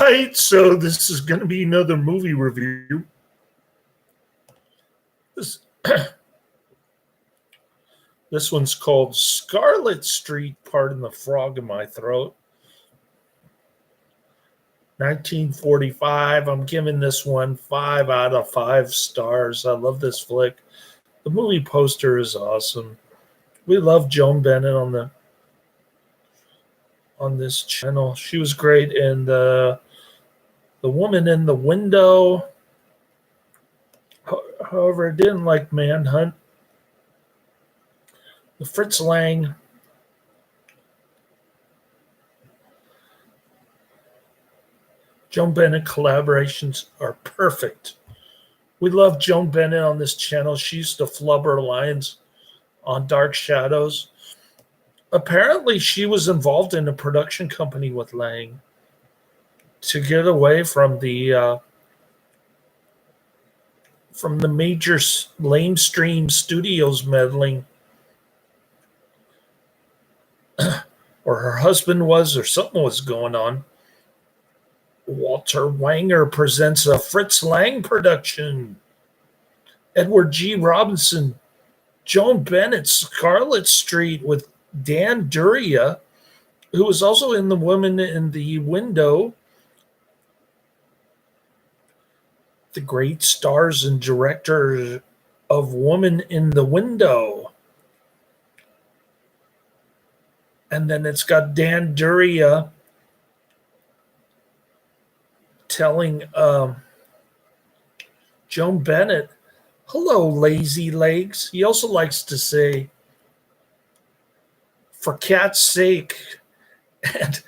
right, so this is going to be another movie review. This, this one's called Scarlet Street, pardon the frog in my throat. 1945. I'm giving this one 5 out of 5 stars. I love this flick. The movie poster is awesome. We love Joan Bennett on this channel. She was great in the Woman in the Window. However, I didn't like Manhunt. The Fritz Lang. Joan Bennett collaborations are perfect. We love Joan Bennett on this channel. She used to flubber lines on Dark Shadows. Apparently, she was involved in a production company with Lang to get away from the major lamestream studios meddling. Or her husband was, or something was going on. Walter Wanger presents a Fritz Lang production. Edward G. Robinson, Joan Bennett, Scarlet Street with Dan Duryea, who was also in The Woman in the Window. The great stars and director of Woman in the Window. And then it's got Dan Duryea telling Joan Bennett, "Hello, lazy legs." He also likes to say, "For cat's sake." And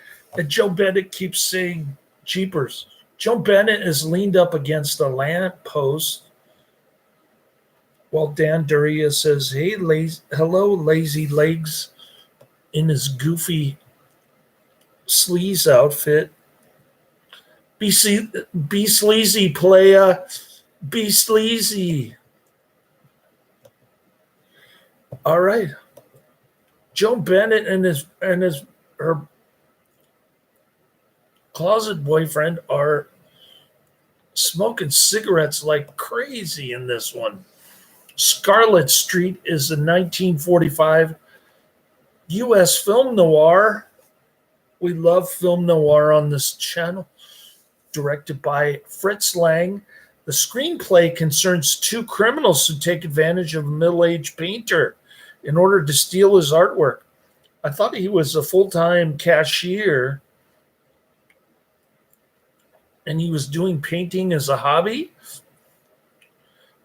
Joan Bennett keeps saying, "Jeepers." Joan Bennett is leaned up against a lamppost while Dan Duryea says, "Hello, lazy legs," in his goofy sleaze outfit. Be sleazy, playa. Be sleazy. All right. Joan Bennett and her closet boyfriend are smoking cigarettes like crazy in this one. Scarlet Street is a 1945 U.S. film noir. We love film noir on this channel. Directed by Fritz Lang. The screenplay concerns 2 criminals who take advantage of a middle-aged painter in order to steal his artwork. I thought he was a full-time cashier and he was doing painting as a hobby.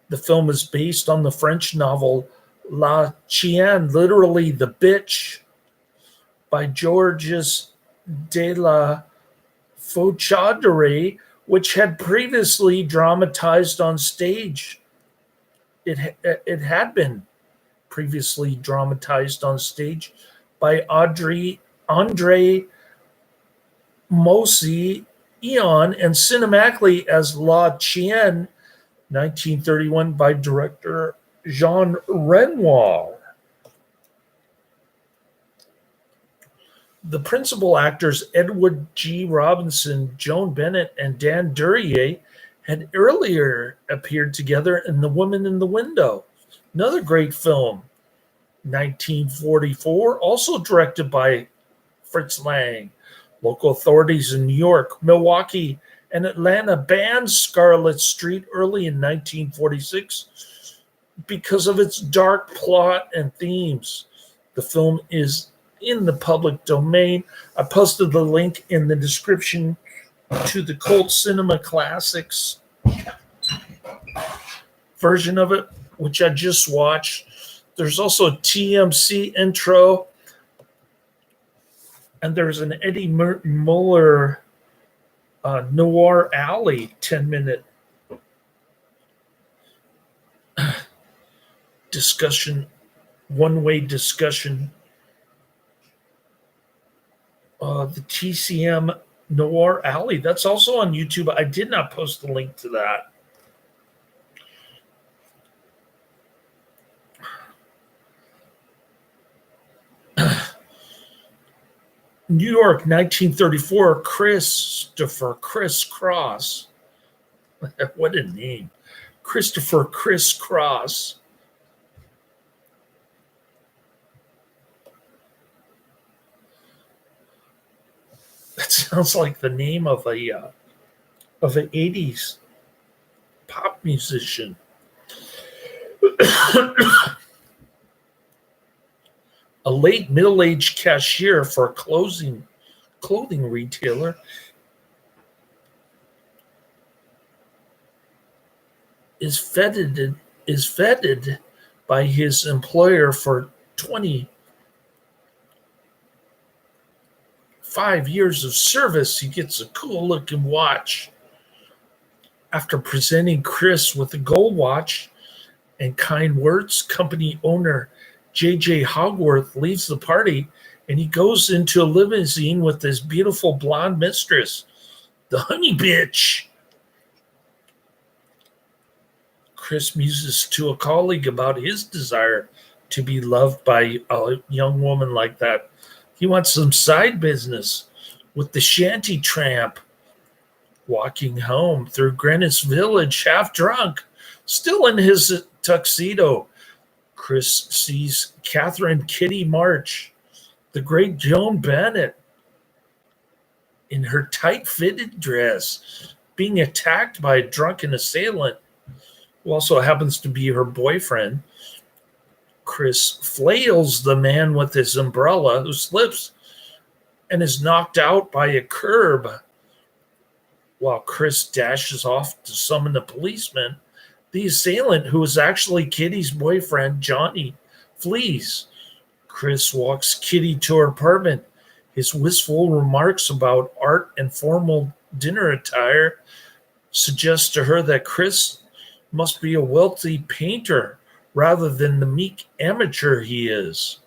The film is based on the French novel La Chienne, literally The Bitch, by Georges de la Foulger, which had previously dramatized on stage. It had been previously dramatized on stage by Andre Moussi Eon and cinematically as La Chienne, 1931, by director Jean Renoir. The principal actors, Edward G. Robinson, Joan Bennett, and Dan Duryea, had earlier appeared together in The Woman in the Window, another great film, 1944, also directed by Fritz Lang. Local authorities in New York, Milwaukee, and Atlanta banned Scarlet Street early in 1946 because of its dark plot and themes. The film is in the public domain. I posted the link in the description to the Cult Cinema Classics version of it, which I just watched. There's also a TMC intro, and there's an Eddie Muller Noir Alley 10-minute discussion, one-way discussion. The TCM Noir Alley, that's also on YouTube. I did not post the link to that. New York, 1934, Christopher Criss Cross. What a name. Christopher Criss Cross. That sounds like the name of an 80s pop musician. A late middle-aged cashier for a clothing retailer is feted by his employer for 25 years of service. He gets a cool-looking watch. After presenting Chris with a gold watch and kind words, company owner J.J. Hogworth leaves the party, and he goes into a limousine with his beautiful blonde mistress, the honey bitch. Chris muses to a colleague about his desire to be loved by a young woman like that. He wants some side business with the shanty tramp. Walking home through Greenwich Village, half drunk, still in his tuxedo, Chris sees Catherine Kitty March, the great Joan Bennett, in her tight-fitted dress, being attacked by a drunken assailant who also happens to be her boyfriend. Chris flails the man with his umbrella, who slips and is knocked out by a curb. While Chris dashes off to summon the policeman, the assailant, who is actually Kitty's boyfriend, Johnny, flees. Chris walks Kitty to her apartment. His wistful remarks about art and formal dinner attire suggest to her that Chris must be a wealthy painter rather than the meek amateur he is.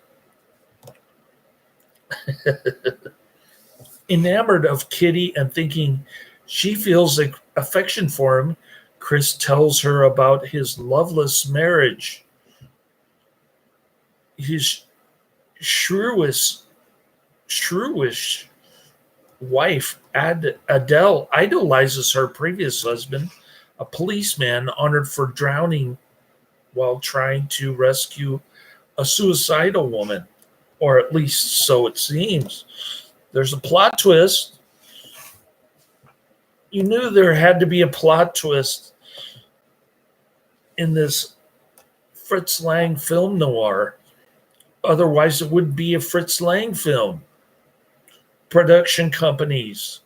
Enamored of Kitty and thinking she feels affection for him, Chris tells her about his loveless marriage. His shrewish wife, Adele, idolizes her previous husband, a policeman honored for drowning while trying to rescue a suicidal woman, or at least so it seems. There's a plot twist. You knew there had to be a plot twist in this Fritz Lang film noir. Otherwise, it would be a Fritz Lang film. Production companies: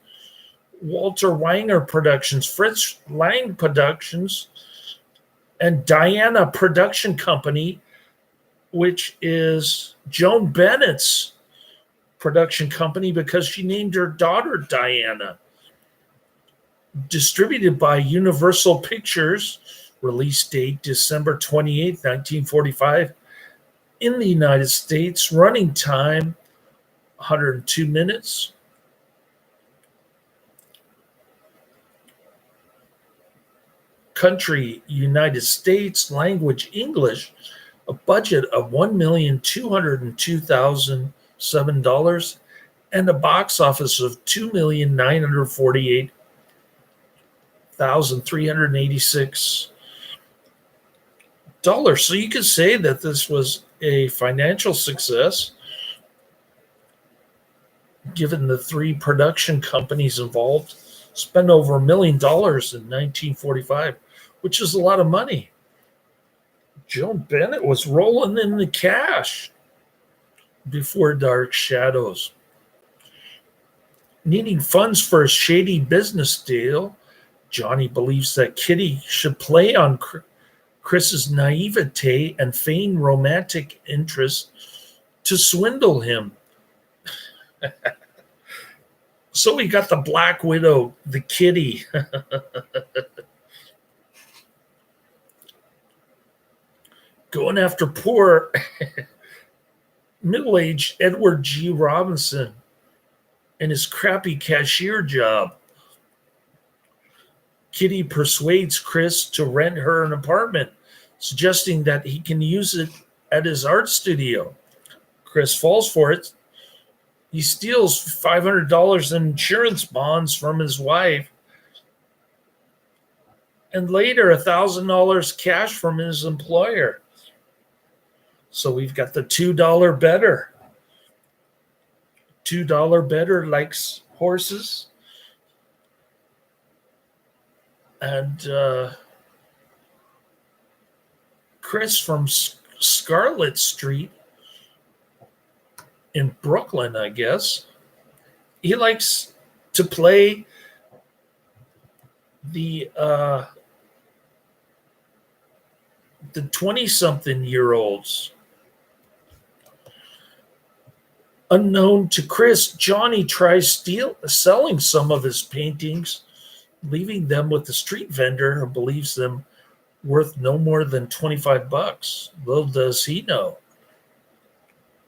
Walter Wanger Productions, Fritz Lang Productions, and Diana Production Company, which is Joan Bennett's production company because she named her daughter Diana. Distributed by Universal Pictures, release date December 28, 1945, in the United States, running time 102 minutes. Country, United States, language, English, a budget of $1,202,007, and a box office of $2,948,386. So you could say that this was a financial success, given the three production companies involved spent over $1 million in 1945, which is a lot of money. Joan Bennett was rolling in the cash before Dark Shadows. Needing funds for a shady business deal, Johnny believes that Kitty should play on Chris's naivete and feigned romantic interest to swindle him. So we got the Black Widow, the Kitty. Going after poor middle-aged Edward G. Robinson and his crappy cashier job. Kitty persuades Chris to rent her an apartment, suggesting that he can use it at his art studio. Chris falls for it. He steals $500 in insurance bonds from his wife, and later $1,000 cash from his employer. So we've got the $2 better. $2 better likes horses. And Chris from Scarlet Street in Brooklyn, I guess, he likes to play the 20-something-year-olds. Unknown to Chris, Johnny tries selling some of his paintings, leaving them with the street vendor who believes them worth no more than $25. Little does he know,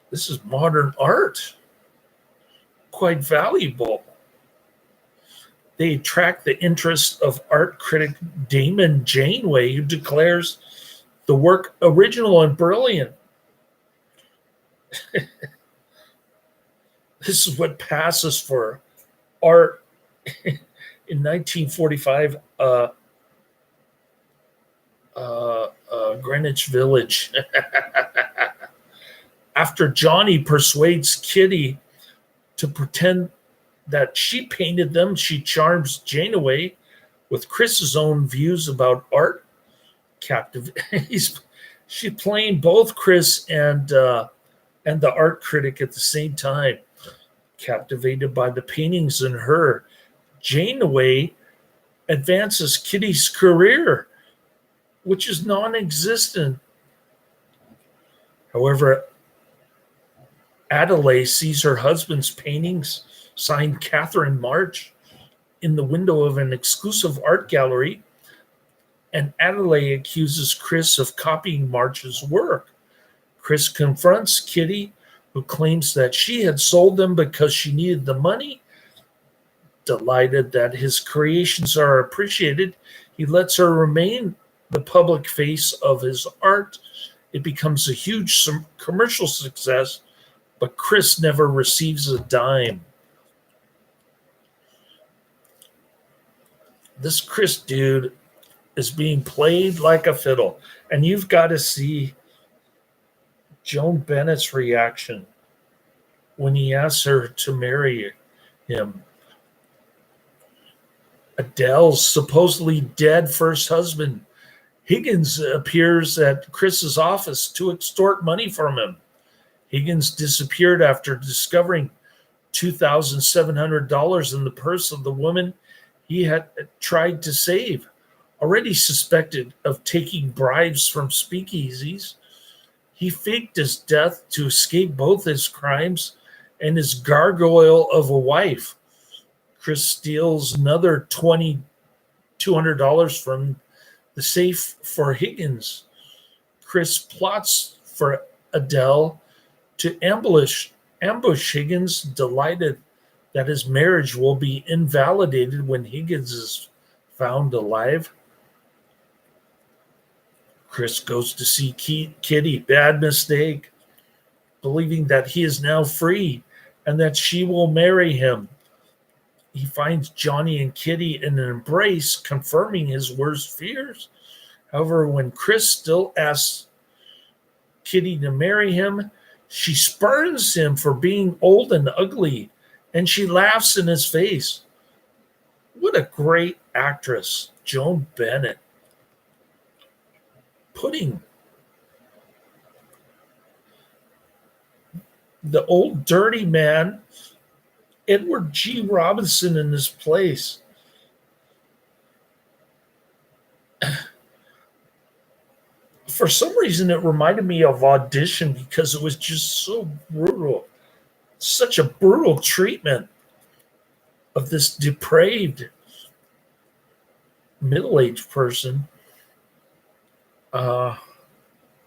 this is modern art, quite valuable. They attract the interest of art critic Damon Janeway, who declares the work original and brilliant. This is what passes for art in 1945 Greenwich Village. After Johnny persuades Kitty to pretend that she painted them, she charms Janeway with Chris's own views about art. She's playing both Chris and the art critic at the same time. Captivated by the paintings in her, Janeway advances Kitty's career, which is non-existent. However, Adelaide sees her husband's paintings, signed Catherine March, in the window of an exclusive art gallery, and Adelaide accuses Chris of copying March's work. Chris confronts Kitty, who claims that she had sold them because she needed the money. Delighted that his creations are appreciated, he lets her remain the public face of his art. It becomes a huge commercial success, but Chris never receives a dime. This Chris dude is being played like a fiddle, and you've got to see Joan Bennett's reaction when he asks her to marry him. Adele's supposedly dead first husband, Higgins, appears at Chris's office to extort money from him. Higgins disappeared after discovering $2,700 in the purse of the woman he had tried to save. Already suspected of taking bribes from speakeasies, he faked his death to escape both his crimes and his gargoyle of a wife. Chris steals another $200 from the safe for Higgins. Chris plots for Adele to ambush Higgins, delighted that his marriage will be invalidated when Higgins is found alive. Chris goes to see Kitty, bad mistake, believing that he is now free and that she will marry him. He finds Johnny and Kitty in an embrace, confirming his worst fears. However, when Chris still asks Kitty to marry him, she spurns him for being old and ugly, and she laughs in his face. What a great actress, Joan Bennett. Putting the old dirty man, Edward G. Robinson, in this place. For some reason, it reminded me of Audition because it was just so brutal. Such a brutal treatment of this depraved middle-aged person. I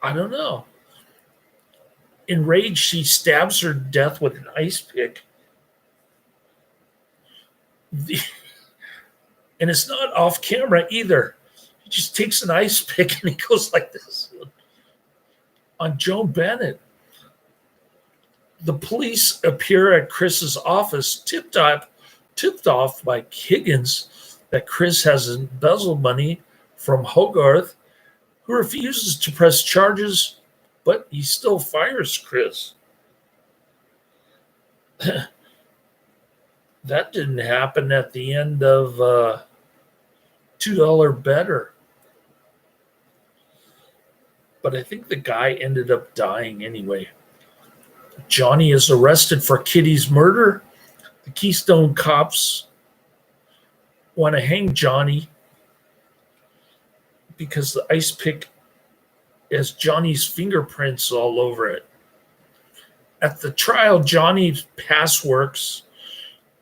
don't know. Enraged, she stabs her to death with an ice pick. And it's not off camera either. He just takes an ice pick and he goes like this on Joan Bennett. The police appear at Chris's office, tipped off by Higgins that Chris has embezzled money from Hogarth, who refuses to press charges, but he still fires Chris. That didn't happen at the end of $2 Better. But I think the guy ended up dying anyway. Johnny is arrested for Kitty's murder. The Keystone cops want to hang Johnny because the ice pick has Johnny's fingerprints all over it. At the trial, Johnny's past works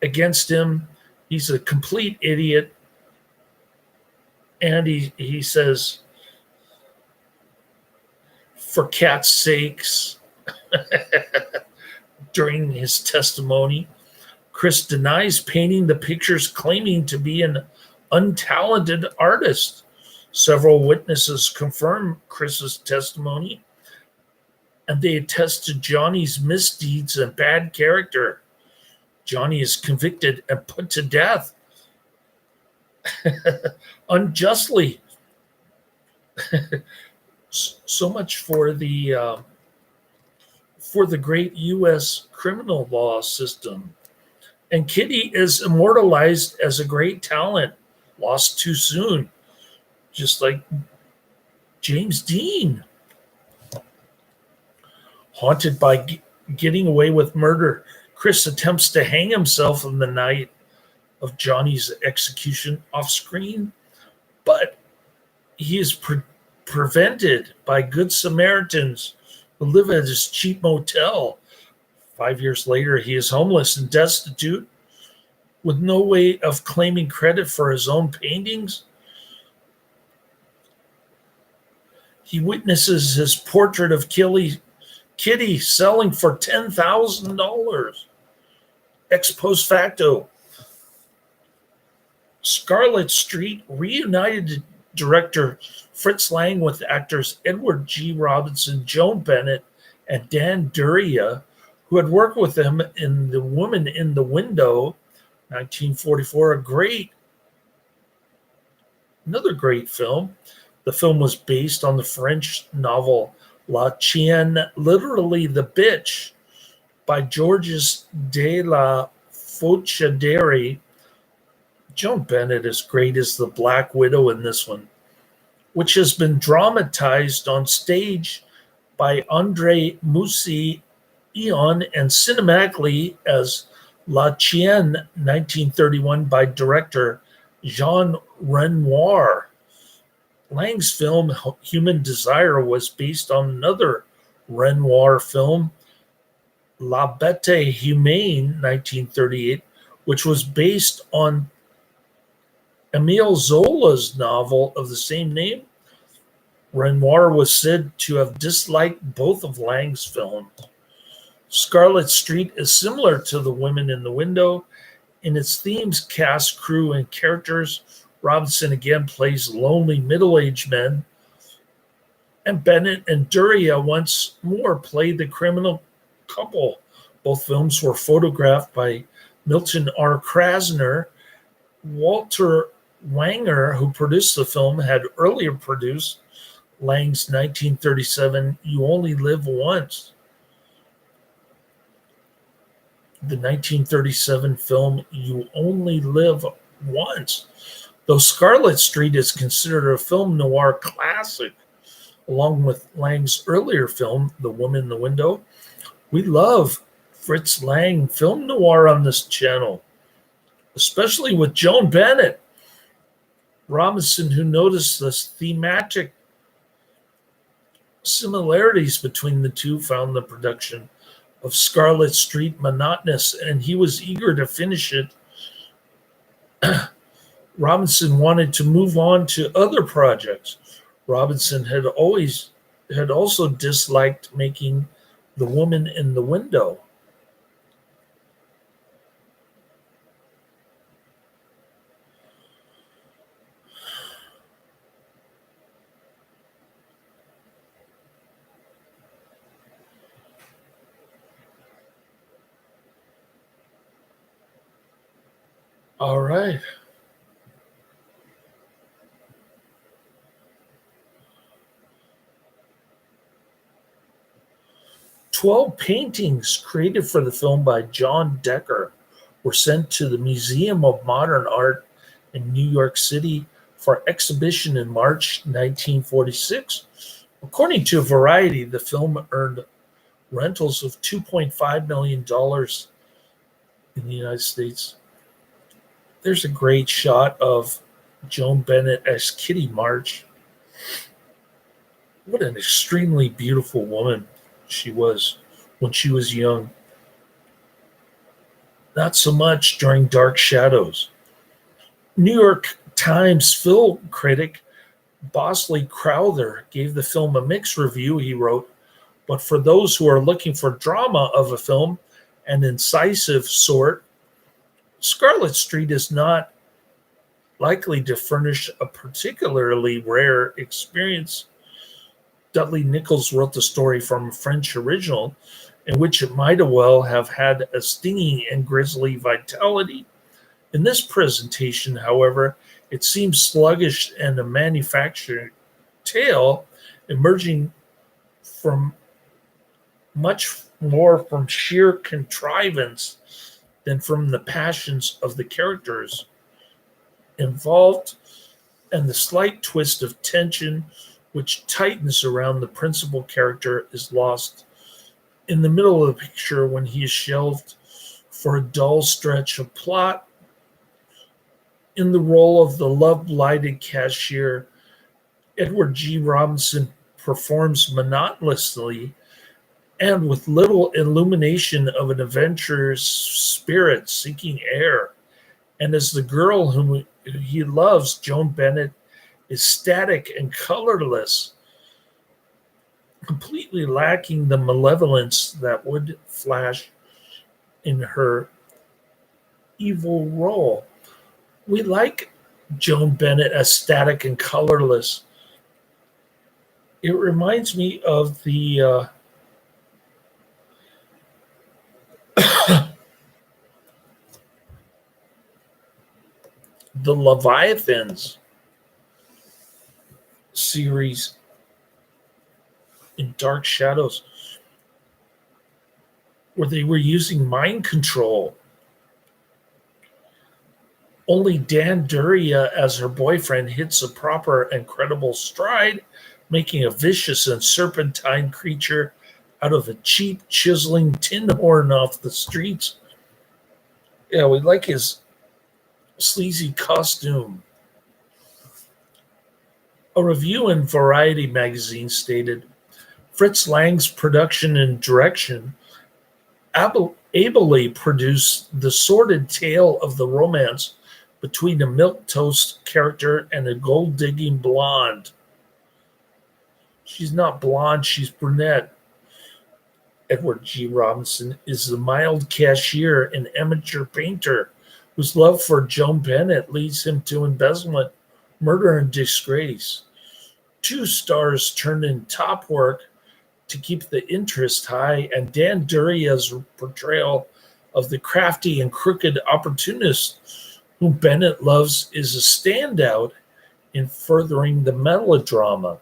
against him. He's a complete idiot. And he says, for cat's sakes, during his testimony. Chris denies painting the pictures, claiming to be an untalented artist. Several witnesses confirm Chris's testimony, and they attest to Johnny's misdeeds and bad character. Johnny is convicted and put to death unjustly. So much for the great U.S. criminal law system. And Kitty is immortalized as a great talent, lost too soon, just like James Dean. Haunted by getting away with murder, Chris attempts to hang himself on the night of Johnny's execution off screen, but he is prevented by good Samaritans who live at his cheap motel. 5 years later, he is homeless and destitute with no way of claiming credit for his own paintings. He witnesses his portrait of Kitty selling for $10,000 ex post facto. Scarlet Street reunited director Fritz Lang with actors Edward G. Robinson, Joan Bennett, and Dan Duryea, who had worked with him in The Woman in the Window, 1944, another great film. The film was based on the French novel La Chienne, literally The Bitch, by Georges de la Fauchadere. Joan Bennett is great as the Black Widow in this one, which has been dramatized on stage by Andre Musi Eon and cinematically as La Chienne, 1931, by director Jean Renoir. Lang's film Human Desire was based on another Renoir film, La Bête Humaine, 1938, which was based on Émile Zola's novel of the same name. Renoir was said to have disliked both of Lang's films. Scarlet Street is similar to The Women in the Window in its themes, cast, crew, and characters. Robinson again plays lonely middle-aged men, and Bennett and Duryea once more play the criminal couple. Both films were photographed by Milton R. Krasner. Walter Wanger, who produced the film, had earlier produced Lang's 1937 You Only Live Once. The 1937 film You Only Live Once. Though Scarlet Street is considered a film noir classic, along with Lang's earlier film, The Woman in the Window, we love Fritz Lang film noir on this channel, especially with Joan Bennett. Robinson, who noticed the thematic similarities between the two, found the production of Scarlet Street monotonous, and he was eager to finish it. Robinson wanted to move on to other projects. Robinson had also disliked making The Woman in the Window. All right. 12 paintings created for the film by John Decker were sent to the Museum of Modern Art in New York City for exhibition in March 1946. According to Variety, the film earned rentals of $2.5 million in the United States. There's a great shot of Joan Bennett as Kitty March. What an extremely beautiful woman she was when she was young. Not so much during Dark Shadows. New York Times film critic Bosley Crowther gave the film a mixed review. He wrote, "But for those who are looking for drama of a film, an incisive sort, Scarlet Street is not likely to furnish a particularly rare experience." Dudley Nichols wrote the story from a French original, in which it might well have had a stinging and grisly vitality. In this presentation, however, it seems sluggish and a manufactured tale, emerging from much more from sheer contrivance than from the passions of the characters involved and the slight twist of tension which tightens around the principal character is lost in the middle of the picture when he is shelved for a dull stretch of plot. In the role of the love-blighted cashier, Edward G. Robinson performs monotonously and with little illumination of an adventurous spirit seeking air. And as the girl whom he loves, Joan Bennett, is static and colorless, completely lacking the malevolence that would flash in her evil role. We like Joan Bennett as static and colorless. It reminds me of the the Leviathans series in Dark Shadows, where they were using mind control. Only Dan Duryea as her boyfriend hits a proper and credible stride, making a vicious and serpentine creature out of a cheap chiseling tin horn off the streets. Yeah, we like his sleazy costume. A review in Variety magazine stated, Fritz Lang's production and direction ably produced the sordid tale of the romance between a milquetoast character and a gold-digging blonde. She's not blonde, she's brunette. Edward G. Robinson is the mild cashier and amateur painter whose love for Joan Bennett leads him to embezzlement, murder, and disgrace. Two stars turned in top work to keep the interest high, and Dan Duryea's portrayal of the crafty and crooked opportunist whom Bennett loves is a standout in furthering the melodrama.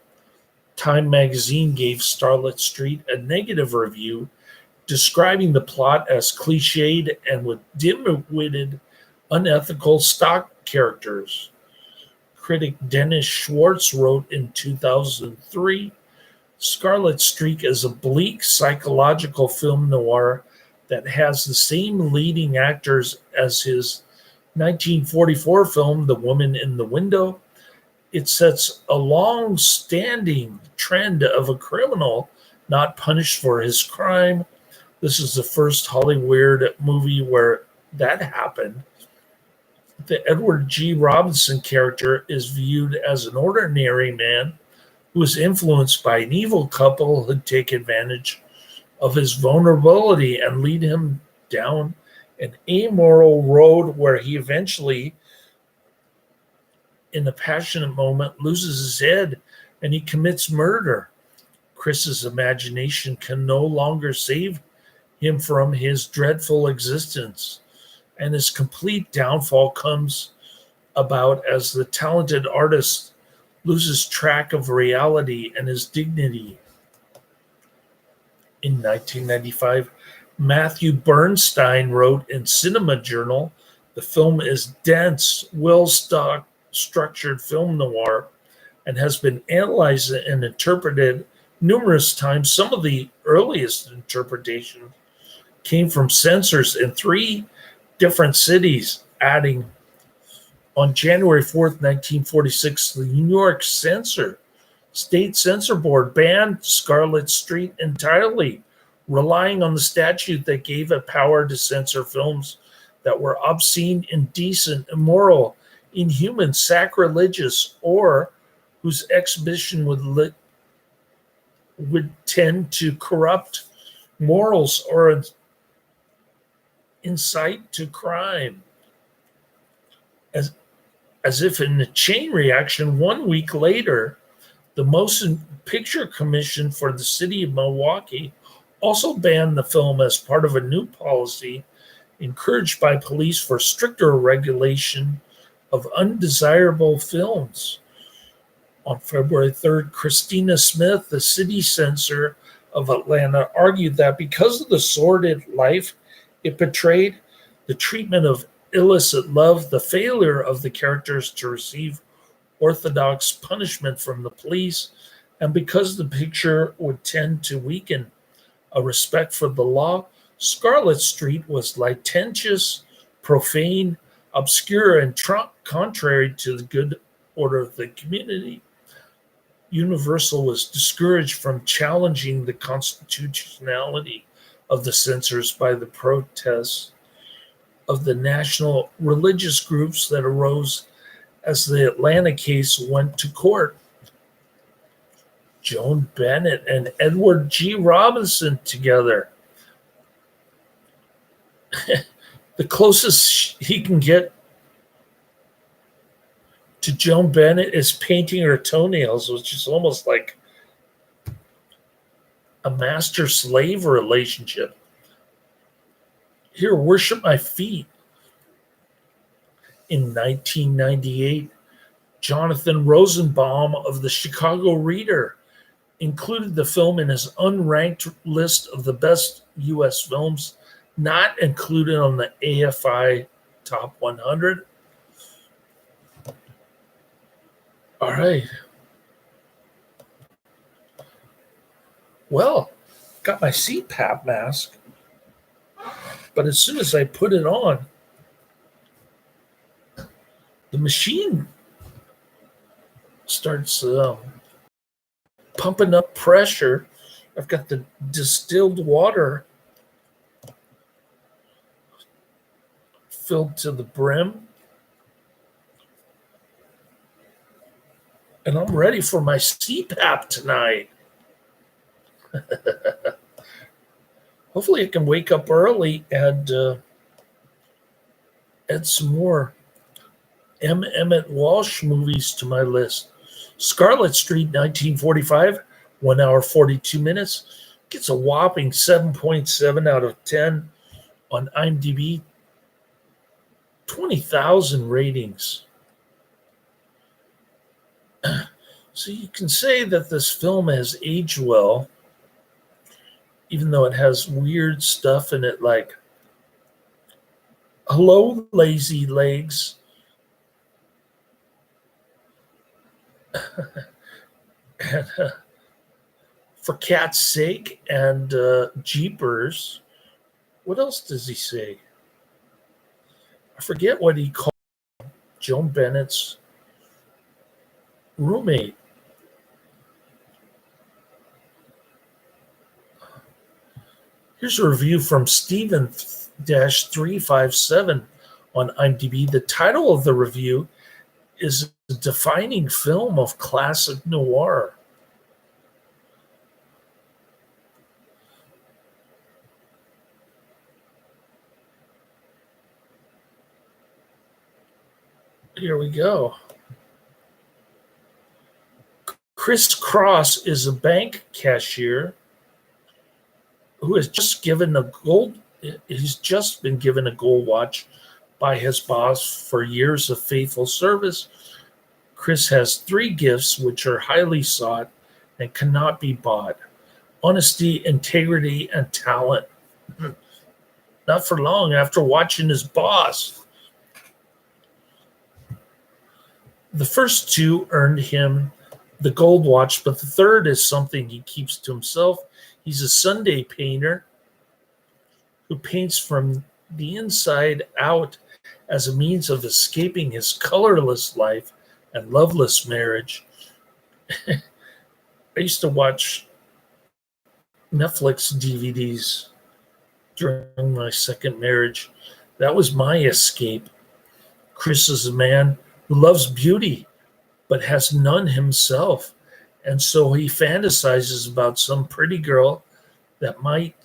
Time magazine gave Scarlet Street a negative review, describing the plot as cliched and with dim-witted, unethical stock characters. Critic Dennis Schwartz wrote in 2003, Scarlet Street is a bleak psychological film noir that has the same leading actors as his 1944 film, The Woman in the Window. It sets a long-standing trend of a criminal not punished for his crime. This is the first Hollywood movie where that happened. The Edward G. Robinson character is viewed as an ordinary man who is influenced by an evil couple who take advantage of his vulnerability and lead him down an amoral road where he eventually, in a passionate moment, loses his head and he commits murder. Chris's imagination can no longer save him from his dreadful existence. and his complete downfall comes about as the talented artist loses track of reality and his dignity. In 1995, Matthew Bernstein wrote in Cinema Journal, the film is dense, well-structured film noir and has been analyzed and interpreted numerous times. Some of the earliest interpretations came from censors in 3 different cities, adding on January 4th, 1946, the New York State Censor Board banned Scarlet Street entirely, relying on the statute that gave it power to censor films that were obscene, indecent, immoral, inhuman, sacrilegious, or whose exhibition would tend to corrupt morals or incite to crime. As if in a chain reaction, 1 week later, the Motion Picture Commission for the city of Milwaukee also banned the film as part of a new policy encouraged by police for stricter regulation of undesirable films. On February 3rd, Christina Smith, the city censor of Atlanta, argued that because of the sordid life it portrayed, the treatment of illicit love, the failure of the characters to receive orthodox punishment from the police, and because the picture would tend to weaken a respect for the law, Scarlet Street was licentious, profane, obscure, and contrary to the good order of the community. Universal was discouraged from challenging the constitutionality of the censors by the protests of the national religious groups that arose as the Atlanta case went to court. Joan Bennett and Edward G. Robinson together. The closest he can get to Joan Bennett is painting her toenails, which is almost like a master-slave relationship. Here, worship my feet. In 1998, Jonathan Rosenbaum of the Chicago Reader included the film in his unranked list of the best U.S. films not included on the AFI Top 100. All right. Well, got my CPAP mask, but as soon as I put it on, the machine starts pumping up pressure. I've got the distilled water filled to the brim. And I'm ready for my CPAP tonight. Hopefully I can wake up early and add some more M. Emmett Walsh movies to my list. Scarlet Street, 1945, 1 hour, 42 minutes. Gets a whopping 7.7 out of 10 on IMDb. 20,000 ratings. So you can say that this film has aged well, even though it has weird stuff in it like, hello, lazy legs. And for cat's sake and jeepers. What else does he say? I forget what he called Joan Bennett's roommate. Here's a review from Steven-357 on IMDb. The title of the review is a defining film of classic noir. Here we go. Chris Cross is a bank cashier who has just given He's just been given a gold watch by his boss for years of faithful service. Chris has three gifts which are highly sought and cannot be bought: honesty, integrity, and talent. Not for long after watching his boss. The first two earned him the gold watch, but the third is something he keeps to himself. He's a Sunday painter who paints from the inside out as a means of escaping his colorless life and loveless marriage. I used to watch Netflix DVDs during my second marriage. That was my escape. Chris is a man who loves beauty but has none himself. And so he fantasizes about some pretty girl that might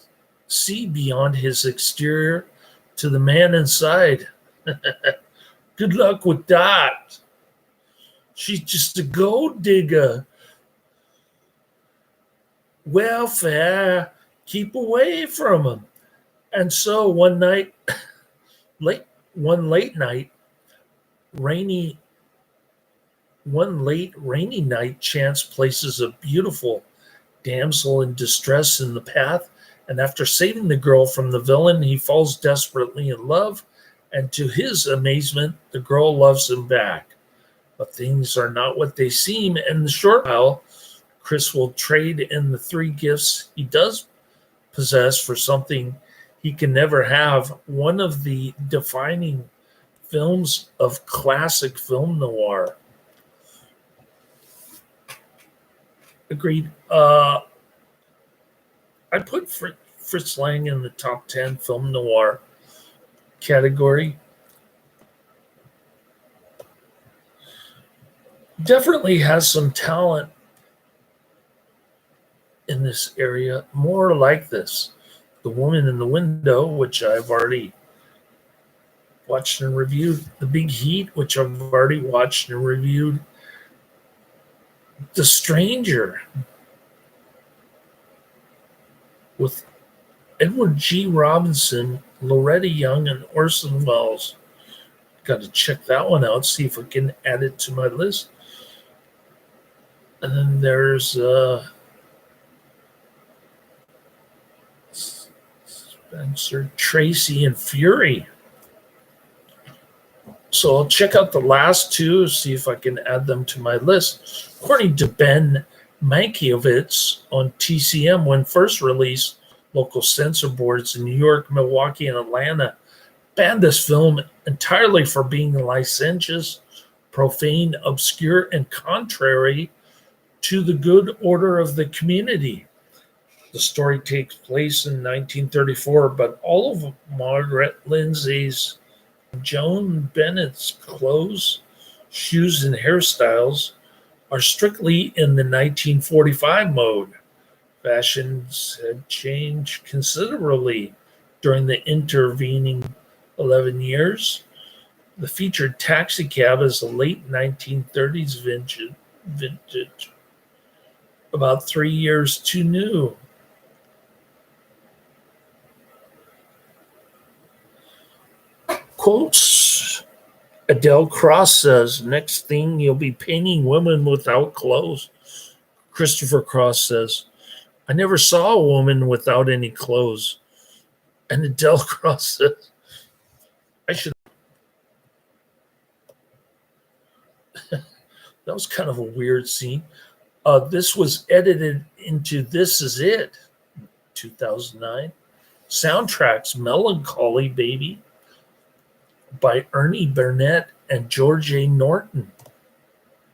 see beyond his exterior to the man inside. Good luck with that. She's just a gold digger. Welfare, keep away from him. And so one late rainy night, chance places a beautiful damsel in distress in the path, and after saving the girl from the villain, he falls desperately in love, and to his amazement, the girl loves him back. But things are not what they seem, and in the short while, Chris will trade in the three gifts he does possess for something he can never have: one of the defining films of classic film noir. Agreed. I put Fritz Lang in the top 10 film noir category. Definitely has some talent in this area, more like this. The Woman in the Window, which I've already watched and reviewed. The Big Heat, which I've already watched and reviewed. The Stranger with Edward G. Robinson, Loretta Young, and Orson Welles. Got to check that one out, see if I can add it to my list. And then there's Spencer Tracy and Fury. So I'll check out the last two, see if I can add them to my list. According to Ben Mankiewicz on TCM, when first released, local censor boards in New York, Milwaukee, and Atlanta banned this film entirely for being licentious, profane, obscure, and contrary to the good order of the community. The story takes place in 1934, but all of Margaret Lindsay's Joan Bennett's clothes, shoes, and hairstyles are strictly in the 1945 mode. Fashions had changed considerably during the intervening 11 years. The featured taxicab is a late 1930s vintage, about 3 years too new. Quotes, Adele Cross says, next thing you'll be painting women without clothes. Christopher Cross says, I never saw a woman without any clothes. And Adele Cross says, I should. That was kind of a weird scene. This was edited into This Is It, 2009. Soundtracks, Melancholy Baby by Ernie Burnett and George A. Norton,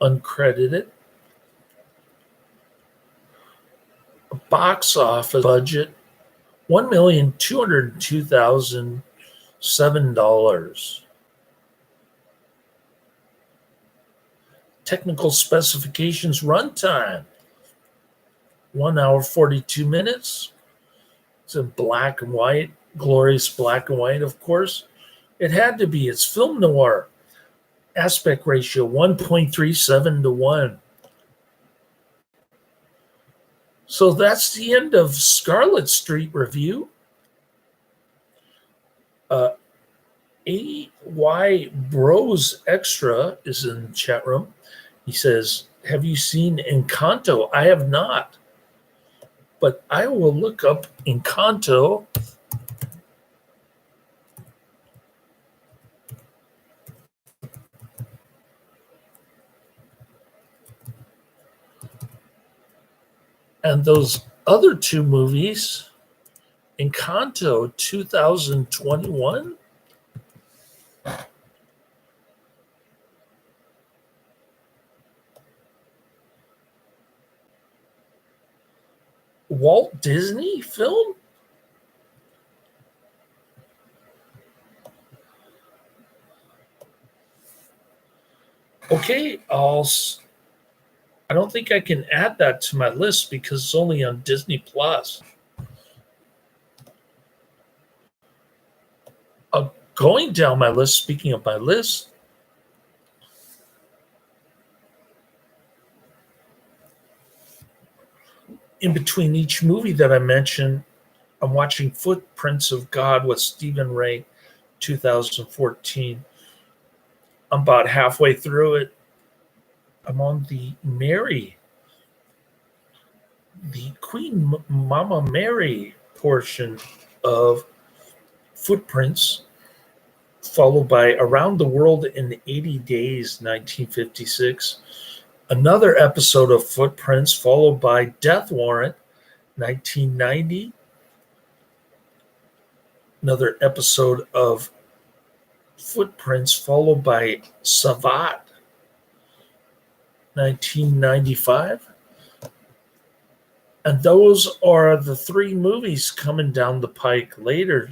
uncredited. Box office budget, $1,202,007. Technical specifications, runtime, 1 hour 42 minutes. It's in black and white, glorious black and white, of course. It had to be. It's film noir. Aspect ratio 1.37 to 1. So that's the end of Scarlet Street review. Uh, AY Bros Extra is in the chat room. He says, have you seen Encanto? I have not, but I will look up Encanto. And those other two movies, Encanto 2021. Walt Disney film? Okay, I don't think I can add that to my list because it's only on Disney Plus. Going down my list, speaking of my list, in between each movie that I mentioned, I'm watching Footprints of God with Stephen Ray, 2014. I'm about halfway through it. I'm on the Queen Mama Mary portion of Footprints, followed by Around the World in 80 Days, 1956. Another episode of Footprints, followed by Death Warrant, 1990. Another episode of Footprints, followed by Savat, 1995. And those are the three movies coming down the pike later